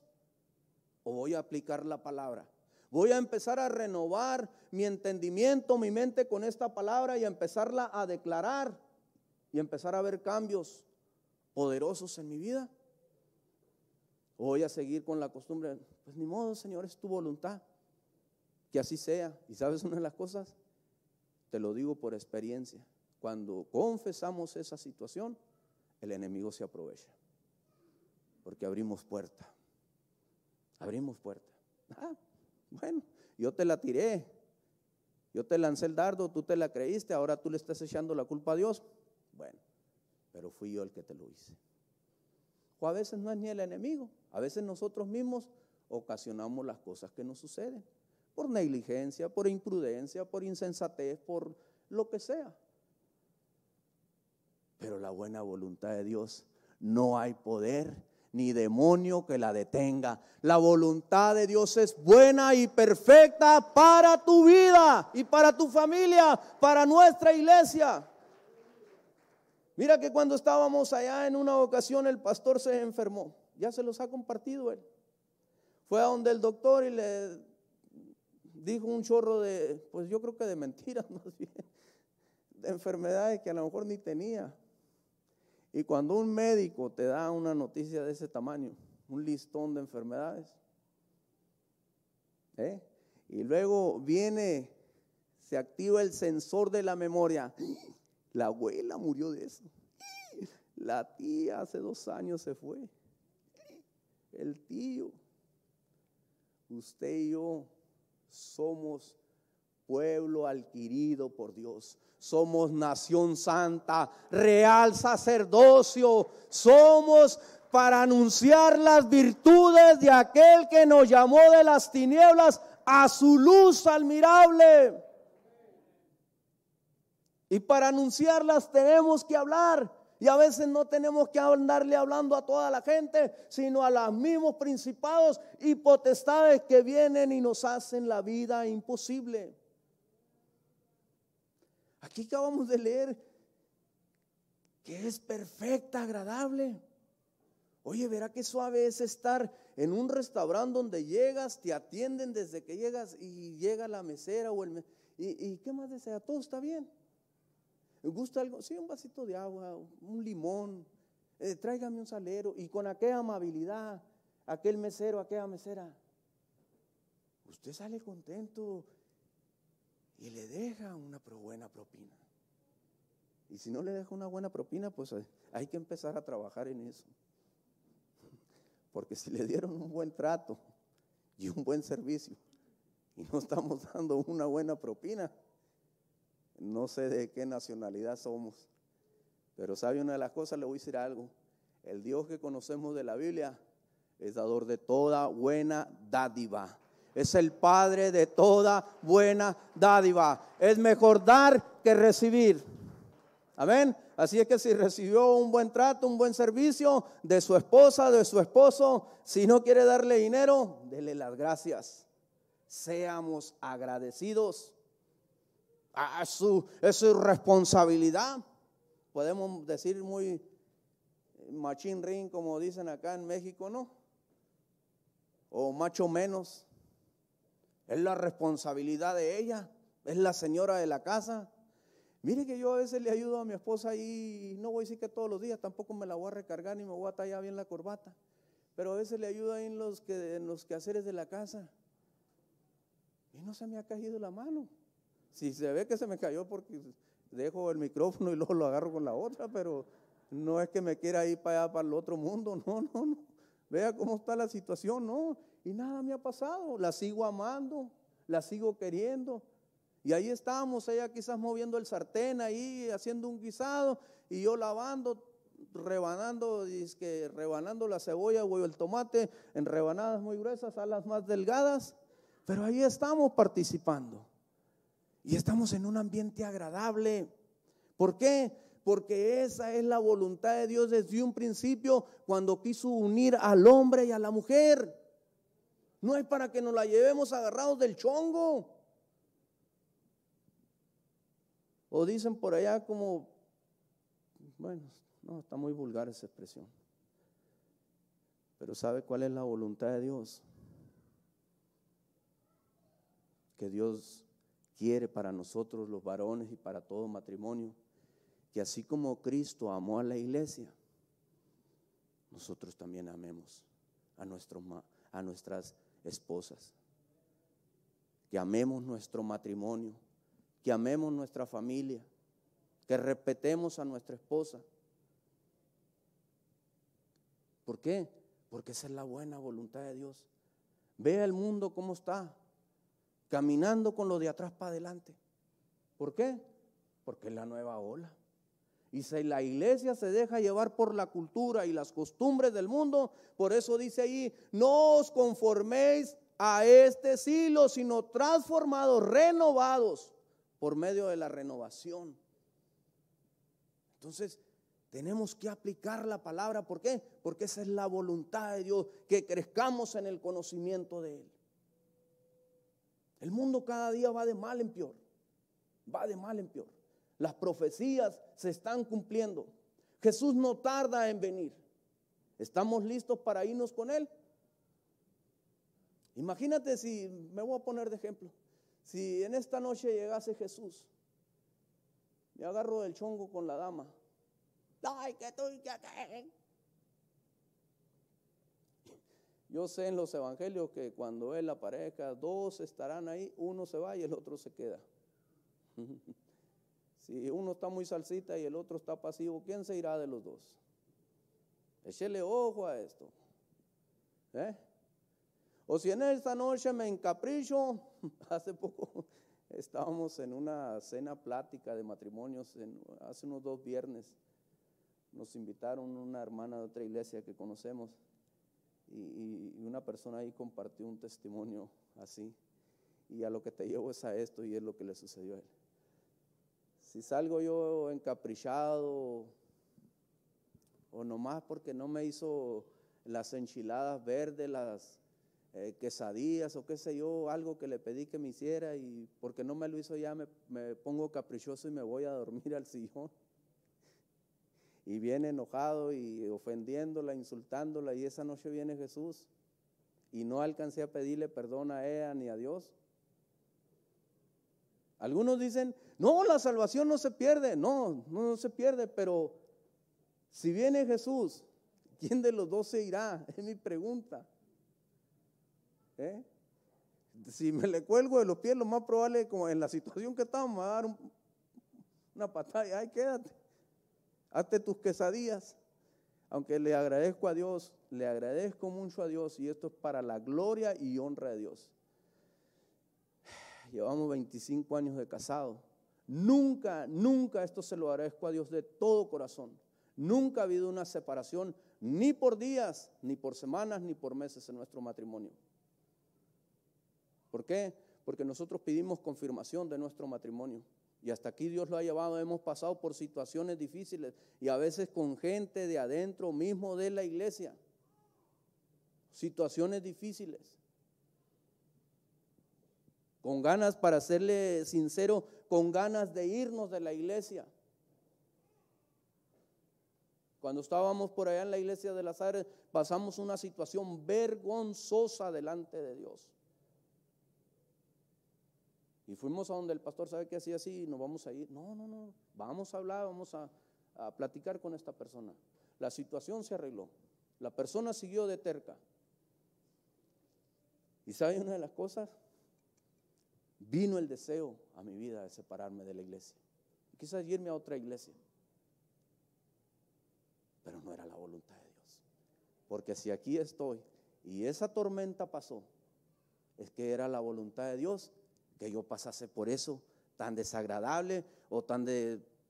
o voy a aplicar la palabra? Voy a empezar a renovar mi entendimiento, mi mente con esta palabra y a empezarla a declarar y empezar a ver cambios poderosos en mi vida. ¿O voy a seguir con la costumbre? Pues ni modo, Señor, es tu voluntad, que así sea. Y sabes una de las cosas, te lo digo por experiencia, cuando confesamos esa situación, el enemigo se aprovecha, porque abrimos puerta. Bueno, yo te la tiré, yo te lancé el dardo, tú te la creíste, ahora tú le estás echando la culpa a Dios. Bueno, pero fui yo el que te lo hice. O a veces no es ni el enemigo, a veces nosotros mismos ocasionamos las cosas que nos suceden, por negligencia, por imprudencia, por insensatez, por lo que sea. Pero la buena voluntad de Dios, no hay poder ni demonio que la detenga. La voluntad de Dios es buena y perfecta para tu vida y para tu familia, para nuestra iglesia. Mira que cuando estábamos allá en una ocasión el pastor se enfermó, ya se los ha compartido él. Fue a donde el doctor y le dijo un chorro de, pues yo creo que de mentiras más bien, de enfermedades que a lo mejor ni tenía. Y cuando un médico te da una noticia de ese tamaño, un listón de enfermedades, y luego viene, se activa el sensor de la memoria. La abuela murió de eso. La tía hace 2 años se fue. El tío. Usted y yo somos pueblo adquirido por Dios. Somos nación santa, real sacerdocio. Somos para anunciar las virtudes de aquel que nos llamó de las tinieblas a su luz admirable. Y para anunciarlas tenemos que hablar. Y a veces no tenemos que andarle hablando a toda la gente, sino a los mismos principados y potestades que vienen y nos hacen la vida imposible. Aquí acabamos de leer que es perfecta, agradable. Oye, verá qué suave es estar en un restaurante donde llegas, te atienden desde que llegas y llega la mesera o y ¿qué más desea? Todo está bien. ¿Me gusta algo? Sí, un vasito de agua, un limón, tráigame un salero. Y con aquella amabilidad, aquel mesero, aquella mesera, usted sale contento y le deja una buena propina. Y si no le deja una buena propina, pues hay que empezar a trabajar en eso. Porque si le dieron un buen trato y un buen servicio y no estamos dando una buena propina, no sé de qué nacionalidad somos. Pero sabe una de las cosas, le voy a decir algo. El Dios que conocemos de la Biblia es dador de toda buena dádiva. Es el Padre de toda buena dádiva. Es mejor dar que recibir. Amén. Así es que si recibió un buen trato, un buen servicio de su esposa, de su esposo, si no quiere darle dinero, dele las gracias. Seamos agradecidos. Es su responsabilidad. Podemos decir muy machín ring, como dicen acá en México, ¿no? O macho menos. Es la responsabilidad de ella. Es la señora de la casa. Mire que yo a veces le ayudo a mi esposa ahí, no voy a decir que todos los días, tampoco me la voy a recargar ni me voy a tallar bien la corbata, pero a veces le ayudo ahí en los quehaceres de la casa. Y no se me ha caído la mano. Si se ve que se me cayó porque dejo el micrófono y luego lo agarro con la otra, pero no es que me quiera ir para allá, para el otro mundo, no. Vea cómo está la situación, no. Y nada me ha pasado, la sigo amando, la sigo queriendo. Y ahí estamos, ella quizás moviendo el sartén ahí, haciendo un guisado, y yo lavando, rebanando la cebolla o el tomate en rebanadas muy gruesas a las más delgadas. Pero ahí estamos participando. Y estamos en un ambiente agradable. ¿Por qué? Porque esa es la voluntad de Dios desde un principio cuando quiso unir al hombre y a la mujer. No es para que nos la llevemos agarrados del chongo. O dicen por allá como bueno, no, está muy vulgar esa expresión. Pero ¿sabe cuál es la voluntad de Dios? Que Dios quiere para nosotros los varones y para todo matrimonio, que así como Cristo amó a la iglesia, nosotros también amemos a nuestras esposas, que amemos nuestro matrimonio, que amemos nuestra familia, que respetemos a nuestra esposa. ¿Por qué? Porque esa es la buena voluntad de Dios. Vea el mundo cómo está, caminando con lo de atrás para adelante. ¿Por qué? Porque es la nueva ola. Y si la iglesia se deja llevar por la cultura y las costumbres del mundo, por eso dice ahí, no os conforméis a este siglo, sino transformados, renovados por medio de la renovación. Entonces, tenemos que aplicar la palabra. ¿Por qué? Porque esa es la voluntad de Dios, que crezcamos en el conocimiento de Él. El mundo cada día va de mal en peor, va de mal en peor. Las profecías se están cumpliendo. Jesús no tarda en venir. ¿Estamos listos para irnos con Él? Imagínate si, me voy a poner de ejemplo, si en esta noche llegase Jesús, me agarro del chongo con la dama. Ay, que estoy que. Yo sé en los evangelios que cuando Él aparezca, dos estarán ahí, uno se va y el otro se queda. Si uno está muy salsita y el otro está pasivo, ¿quién se irá de los dos? Échele ojo a esto. O si en esta noche me encapricho, hace poco estábamos en una cena plática de matrimonios, hace unos 2 viernes, nos invitaron una hermana de otra iglesia que conocemos y una persona ahí compartió un testimonio así, y a lo que te llevo es a esto, y es lo que le sucedió a él. Si salgo yo encaprichado o nomás porque no me hizo las enchiladas verdes, las quesadillas o qué sé yo, algo que le pedí que me hiciera, y porque no me lo hizo ya me pongo caprichoso y me voy a dormir al sillón, y viene enojado y ofendiéndola, insultándola, y esa noche viene Jesús y no alcancé a pedirle perdón a ella ni a Dios. Algunos dicen, no, la salvación no se pierde. No se pierde, pero si viene Jesús, ¿quién de los dos se irá? Es mi pregunta. Si me le cuelgo de los pies, lo más probable, como en la situación que estamos, me va a dar una patada y ay, quédate, hazte tus quesadillas. Aunque le agradezco a Dios, le agradezco mucho a Dios, y esto es para la gloria y honra de Dios. Llevamos 25 años de casado. Nunca esto se lo agradezco a Dios de todo corazón. Nunca ha habido una separación, ni por días, ni por semanas, ni por meses en nuestro matrimonio. ¿Por qué? Porque nosotros pedimos confirmación de nuestro matrimonio. Y hasta aquí Dios lo ha llevado. Hemos pasado por situaciones difíciles y a veces con gente de adentro mismo de la iglesia. Situaciones difíciles. Con ganas, para serle sincero, con ganas de irnos de la iglesia. Cuando estábamos por allá en la iglesia de las Ares, pasamos una situación vergonzosa delante de Dios. Y fuimos a donde el pastor, ¿sabe qué hacía así? Nos vamos a ir. No, vamos a hablar, vamos a platicar con esta persona. La situación se arregló. La persona siguió de terca. ¿Y sabe una de las cosas? Vino el deseo a mi vida de separarme de la iglesia. Quizás irme a otra iglesia. Pero no era la voluntad de Dios. Porque si aquí estoy y esa tormenta pasó, es que era la voluntad de Dios que yo pasase por eso tan desagradable o tan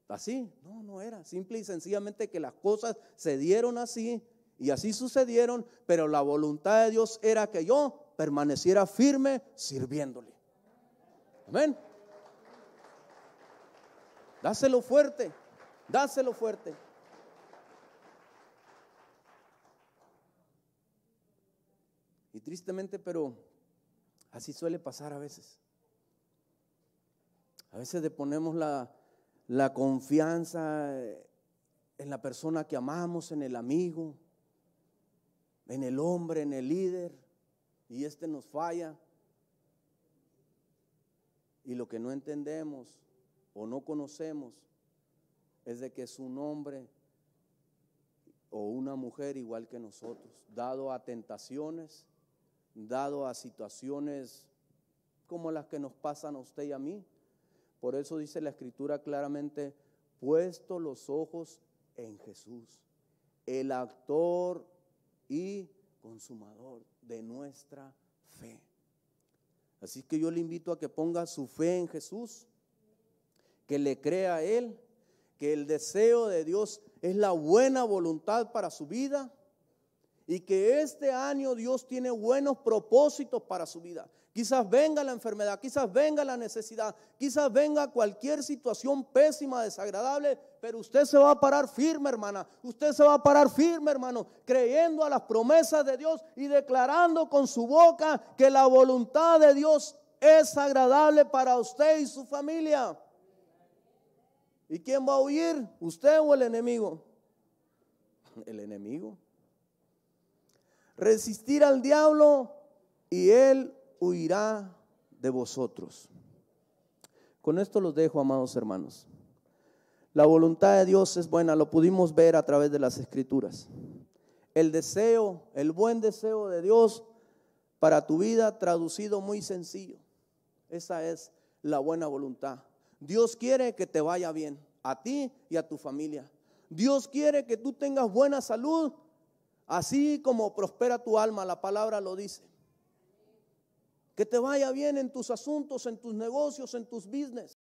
así. No era. Simple y sencillamente que las cosas se dieron así y así sucedieron, pero la voluntad de Dios era que yo permaneciera firme sirviéndole. Amén. Dáselo fuerte, dáselo fuerte. Y tristemente, pero así suele pasar a veces. A veces le ponemos la confianza la persona que amamos, en el amigo, en el hombre, en el líder, y nos falla. Y lo que no entendemos o no conocemos es de que es un hombre o una mujer igual que nosotros, dado a tentaciones, dado a situaciones como las que nos pasan a usted y a mí. Por eso dice la Escritura claramente: puesto los ojos en Jesús, el autor y consumador de nuestra fe. Así que yo le invito a que ponga su fe en Jesús, que le crea a Él, que el deseo de Dios es la buena voluntad para su vida y que este año Dios tiene buenos propósitos para su vida. Quizás venga la enfermedad, quizás venga la necesidad, quizás venga cualquier situación pésima, desagradable, pero usted se va a parar firme, hermana. Usted se va a parar firme, hermano, creyendo a las promesas de Dios y declarando con su boca que la voluntad de Dios es agradable para usted y su familia. ¿Y quién va a huir? ¿Usted o el enemigo? El enemigo. Resistir al diablo y él huirá de vosotros. Con esto los dejo, amados hermanos. La voluntad de Dios es buena, lo pudimos ver a través de las Escrituras. El deseo, el buen deseo de Dios para tu vida, traducido muy sencillo. Esa es la buena voluntad. Dios quiere que te vaya bien, a ti y a tu familia. Dios quiere que tú tengas buena salud, así como prospera tu alma, la palabra lo dice. Que te vaya bien en tus asuntos, en tus negocios, en tus business.